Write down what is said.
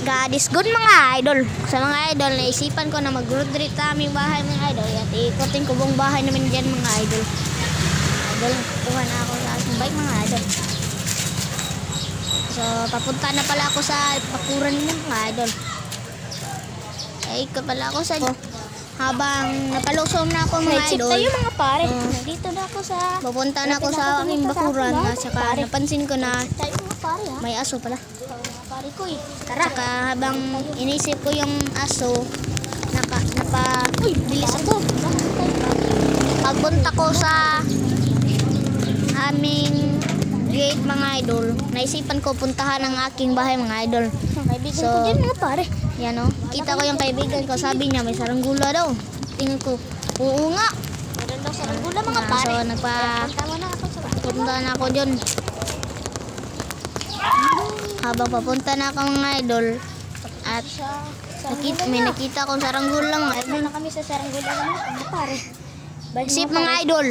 God is good mga idol. Sa mga idol, naisipan ko na mag-road trip sa aming bahay mga idol. At ikutin ko buong bahay namin dyan mga idol. Idol, kuha na ako sa aking bike mga idol. So, papunta na pala ako sa pakuran mo mga idol. Ay, pala ako sa... Habang napalusong na ako mga idol. tayo mga pare. Nandito na ako sa... Pupunta na ako sa aking bakuran. At saka napansin ko na Tayo mga pare ha. may aso pala. Pare ko eh. Saka habang inisip ko yung aso, bilis ako. Pagpunta ko sa aming gate mga idol, naisipan ko puntahan ang aking bahay mga idol. Kaibigan So, ko dyan mga pare. Yan o, kita ko yung kaibigan ko, sabi niya may saranggula daw. Tingnan ko, oo nga. Meron daw sa ranggula mga pare. So, Tama na ako sa punta na ako dyan. Habang papunta na ako mga idol, at may nakita akong saranggula mga idol. na kami sa saranggula mga pare. Sip mga idol.